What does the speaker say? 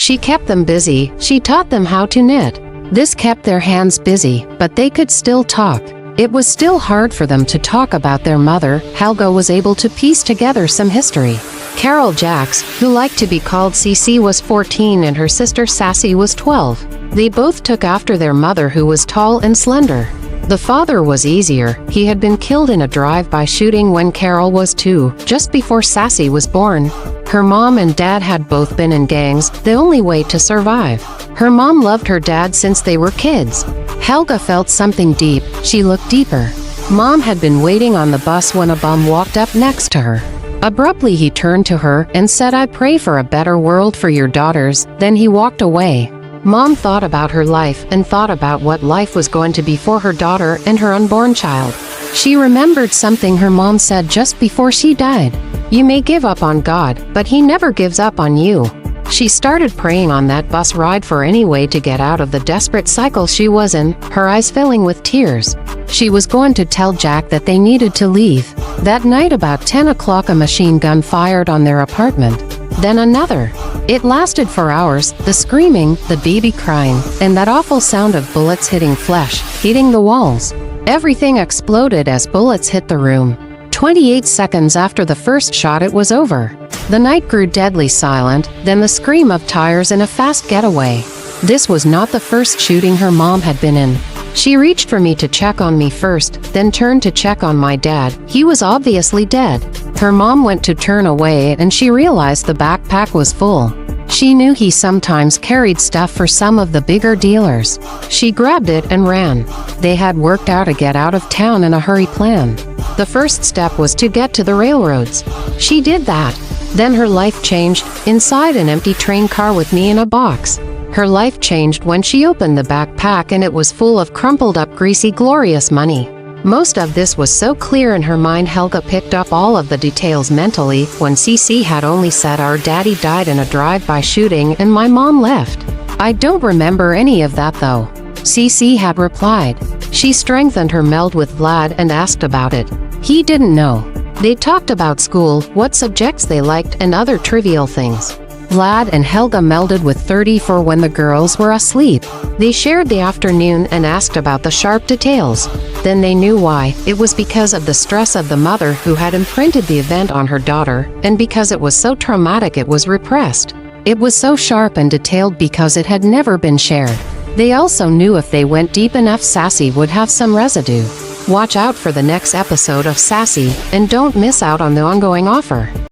She kept them busy. She taught them how to knit. This kept their hands busy, but they could still talk. It was still hard for them to talk about their mother. Helga was able to piece together some history. Carol Jax, who liked to be called CC, was 14 and her sister Sassy was 12. They both took after their mother, who was tall and slender. The father was easier. He had been killed in a drive-by shooting when Carol was 2, just before Sassy was born. Her mom and dad had both been in gangs, the only way to survive. Her mom loved her dad since they were kids. Helga felt something deep. She looked deeper. Mom had been waiting on the bus when a bum walked up next to her. Abruptly he turned to her and said, "I pray for a better world for your daughters." Then he walked away. Mom thought about her life and thought about what life was going to be for her daughter and her unborn child. She remembered something her mom said just before she died. "You may give up on God, but He never gives up on you." She started praying on that bus ride for any way to get out of the desperate cycle she was in, her eyes filling with tears. She was going to tell Jack that they needed to leave. That night about 10 o'clock a machine gun fired on their apartment. Then another. It lasted for hours, the screaming, the baby crying, and that awful sound of bullets hitting flesh, hitting the walls. Everything exploded as bullets hit the room. 28 seconds after the first shot it was over. The night grew deadly silent, then the scream of tires in a fast getaway. This was not the first shooting her mom had been in. She reached for me to check on me first, then turned to check on my dad. He was obviously dead. Her mom went to turn away and she realized the backpack was full. She knew he sometimes carried stuff for some of the bigger dealers. She grabbed it and ran. They had worked out a get out of town in a hurry plan. The first step was to get to the railroads. She did that. Then her life changed, inside an empty train car with me in a box. Her life changed when she opened the backpack and it was full of crumpled up greasy glorious money. Most of this was so clear in her mind. Helga picked up all of the details mentally when CC had only said our daddy died in a drive-by shooting and my mom left. "I don't remember any of that though," CC had replied. She strengthened her meld with Vlad and asked about it. He didn't know. They talked about school, what subjects they liked, and other trivial things. Vlad and Helga melded with 34 when the girls were asleep. They shared the afternoon and asked about the sharp details. Then they knew why. It was because of the stress of the mother who had imprinted the event on her daughter, and because it was so traumatic it was repressed. It was so sharp and detailed because it had never been shared. They also knew if they went deep enough, Sassy would have some residue. Watch out for the next episode of Sassy, and don't miss out on the ongoing offer.